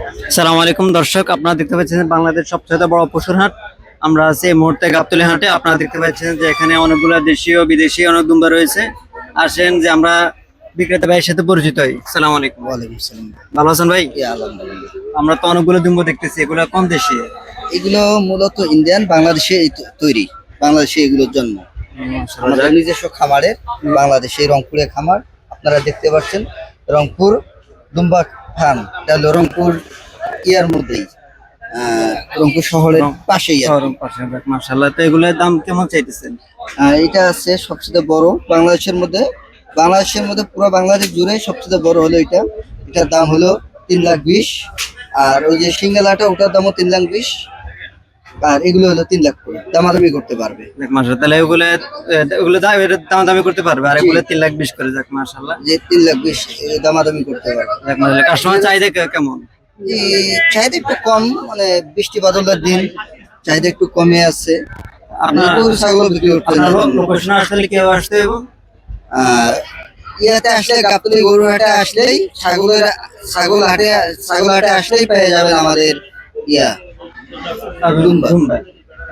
আসসালামু আলাইকুম দর্শক, আপনারা দেখতে পাচ্ছেন বাংলাদেশ সবচেয়ে বড় পশুর হাট। আমরা আছি এই মুহূর্তে গাবতলী হাটে। আপনারা দেখতে পাচ্ছেন যে এখানে অনেকগুলো দেশীয় বিদেশি অনেক দুম্বা রয়েছে। আসেন যে আমরা বিক্রেতা ভাইয়ের সাথে পরিচিত হই। আসসালামু আলাইকুম। ওয়ালাইকুম সালাম। ভালো আছেন ভাই? আলহামদুলিল্লাহ। আমরা তো অনেকগুলো দুম্বা দেখতেছি, এগুলো কোন দেশি? এগুলো মূলত ইন্ডিয়ান, বাংলাদেশে তৈরি, বাংলাদেশে এগুলোর জন্ম। আমাদের নিজস্ব খামারের, বাংলাদেশে রংপুরে খামার। আপনারা দেখতে পাচ্ছেন রংপুর দুম্বা ফার্ম, এটা হলো রংপুর ইয়ার মধ্যেই, রংপুর শহরের পাশেই আর কি। মাশাআল্লাহ, তো এগুলোর দাম কেমন চাইতেছেন? এটা আছে সবচেয়ে বড় বাংলাদেশের মধ্যে, পুরো বাংলাদেশ জুড়ে সবচেয়ে বড় হলো এটা। এটার দাম হলো 3,20,000। আর ওই যে সিঙ্গেলাটা, ওটার দামও 3,20,000। আর এগুলো হলো 3,00,000 করে, দামাদামি করতে পারবে। মাশাআল্লাহ, তাহলে ওগুলো দামাদামি করতে পারবে, আর এগুলো 3,20,000 করে। যাক মাশাআল্লাহ, যে 3,20,000 দামাদামি করতে পারবে। যাক মাশাআল্লাহ। কাস্টমার চাহিদা কেমন? এই চাহিদা একটু কম, মানে বৃষ্টি বাদলের দিন চাহিদা একটু কমে আছে। আপনার গরু ছাগল বিক্রি করতে লোকেশন আসলে কেউ আসতে হবে? ইয়াতে আসলে, গাবতলী গরু হাটে আসলেই, ছাগল হাটে আসলেই পেয়ে যাবেন আমাদের ইয়া দুম্বা।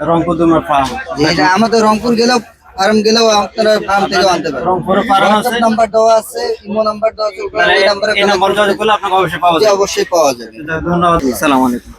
রংপুর দুম্বা ফার্ম। এটা আমাদের রংপুর গেলেও, ফার্ম গেলেও আপনারা ফার্ম থেকেও আনতে পারবেন। রংপুর ফার্ম আছে, নাম্বার দেওয়া আছে, ইমো নাম্বার দেওয়া আছে, ওই নাম্বারে এই নাম্বার যোগাযোগ করলে আপনাকে অবশ্যই পাওয়া যাবে। অবশ্যই পাওয়া যাবে। ধন্যবাদ। আসসালামু আলাইকুম।